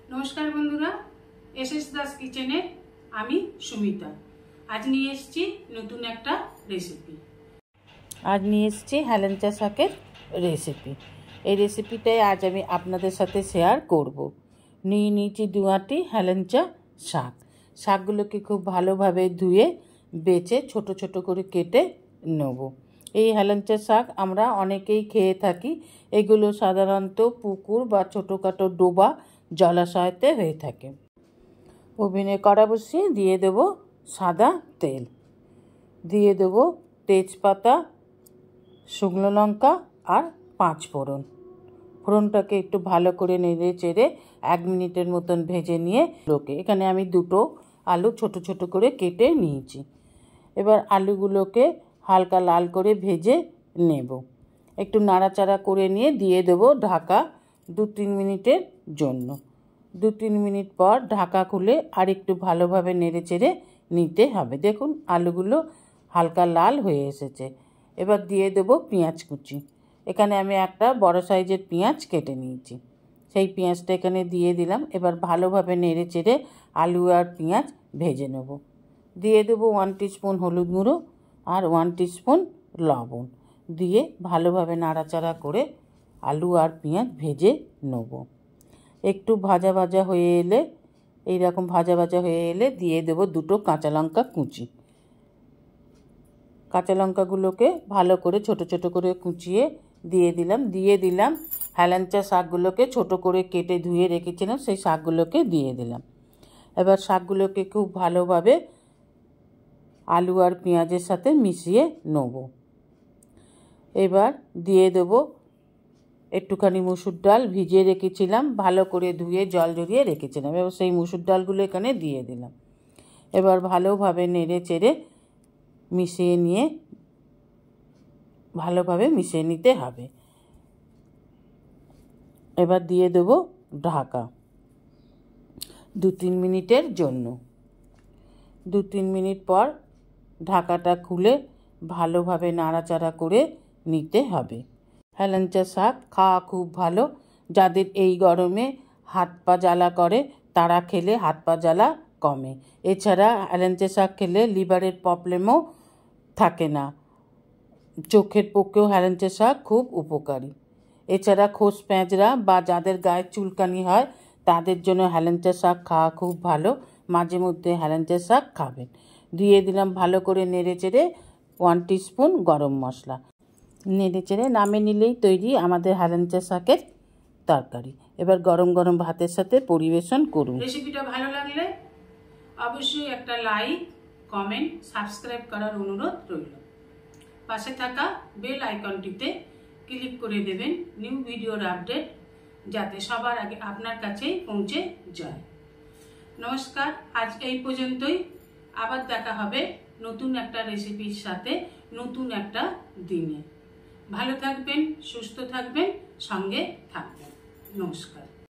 नमस्कार बंधुरा एसएस दास किचेने आमी सुमिता आज निये एसेछि नतून एकटा रेसिपि। आज निये एसेछि हेलेंचा शाकेर रेसिपि। এই রেসিপিটাই আজ আমি আপনাদের সাথে শেয়ার করব। নিয়ে নিয়েছি 2 আঁটি হেলেঞ্চা শাক। শাকগুলোকে খুব ভালোভাবে ধুয়ে বেছে ছোট ছোট করে কেটে নেব। এই হেলেঞ্চা শাক আমরা অনেকেই খেয়ে থাকি। এগুলো সাধারণত পুকুর বা ছোটোখাটো ডোবা জলাশয়তে হয়ে থাকে। ওভেনে কড়া বসিয়ে দিয়ে দেব সাদা তেল, দিয়ে দেব তেজপাতা, শুকনো লঙ্কা আর 5 ফোড়ন। ফোড়নটাকে একটু ভালো করে নেড়ে চেড়ে 1 মিনিটের মতন ভেজে নিয়ে এখানে আমি 2টো আলু ছোট ছোট করে কেটে নিয়েছি। এবার আলুগুলোকে হালকা লাল করে ভেজে নেব। একটু নাড়াচাড়া করে নিয়ে দিয়ে দেব ঢাকা 2-3 মিনিটের জন্য। 2-3 মিনিট পর ঢাকা খুলে আর একটু ভালোভাবে নেড়ে চেড়ে নিতে হবে। দেখুন আলুগুলো হালকা লাল হয়ে এসেছে। এবার দিয়ে দেব পেঁয়াজ কুচি। এখানে আমি একটা বড় সাইজের পেঁয়াজ কেটে নিয়েছি, সেই পেঁয়াজটা এখানে দিয়ে দিলাম। এবার ভালোভাবে নেড়ে চেড়ে আলু আর পেঁয়াজ ভেজে নেব। দিয়ে দেব 1 টিস্পুন হলুদ গুঁড়ো আর 1 টিস্পুন লবণ দিয়ে ভালোভাবে নাড়াচাড়া করে আলু আর পেঁয়াজ ভেজে নেব। একটু ভাজা ভাজা হয়ে এলে এইরকম ভাজা ভাজা হয়ে এলে দিয়ে দেব 2টো কাঁচা লঙ্কা কুচি। কাঁচা লঙ্কাগুলোকে ভালো করে ছোট ছোট করে কুচিয়ে দিয়ে দিলাম। হেলেঞ্চা শাকগুলোকে ছোট করে কেটে ধুয়ে রেখেছিলাম, সেই শাকগুলোকে দিয়ে দিলাম। এবার শাকগুলোকে খুব ভালোভাবে আলু আর পেঁয়াজের সাথে মিশিয়ে নেব। এবার দিয়ে দেব একটুখানি মুসুর ডাল ভিজিয়ে রেখেছিলাম, ভালো করে ধুয়ে জল ঝরিয়ে রেখেছিলাম। এবার সেই মুসুর ডালগুলো এখানে দিয়ে দিলাম। এবার ভালোভাবে নেড়ে চেড়ে ভালোভাবে মিশিয়ে নিতে হবে। এবার দিয়ে দেব ঢাকা 2-3 মিনিটের জন্য। 2-3 মিনিট পর ঢাকাটা খুলে ভালোভাবে নাড়াচাড়া করে নিতে হবে। হেলেঞ্চা শাক খাওয়া খুব ভালো। যাদের এই গরমে হাত পা জ্বালা করে তারা খেলে হাত পা জ্বালা কমে। এছাড়া হেলেঞ্চা শাক খেলে লিভারের প্রবলেমও থাকে না। চোখের পক্ষেও হেলেঞ্চা শাক খুব উপকারী। এছাড়া খোস প্যাঁচড়া বা যাদের গায়ে চুলকানি হয় তাদের জন্য হেলেঞ্চা শাক খাওয়া খুব ভালো। মাঝে মধ্যে হেলেঞ্চা শাক খাবেন। দিয়ে দিলাম ভালো করে নেড়ে চেড়ে 1 টিস্পুন গরম মশলা। নেড়ে চেড়ে নামিয়ে নিলেই তৈরি আমাদের হেলেঞ্চা শাকের তরকারি। এবার গরম গরম ভাতের সাথে পরিবেশন করুন। রেসিপিটা ভালো লাগলে অবশ্যই একটা লাইক, কমেন্ট, সাবস্ক্রাইব করার অনুরোধ রইল। পাশে থাকা বেল আইকনটিতে ক্লিক করে দেবেন নিউ ভিডিওর আপডেট যাতে সবার আগে আপনার কাছেই পৌঁছে যায়। নমস্কার, আজ এই পর্যন্তই। আবার দেখা হবে নতুন একটা রেসিপির সাথে নতুন একটা দিনে। ভালো থাকবেন, সুস্থ থাকবেন, সঙ্গে থাকবেন। নমস্কার।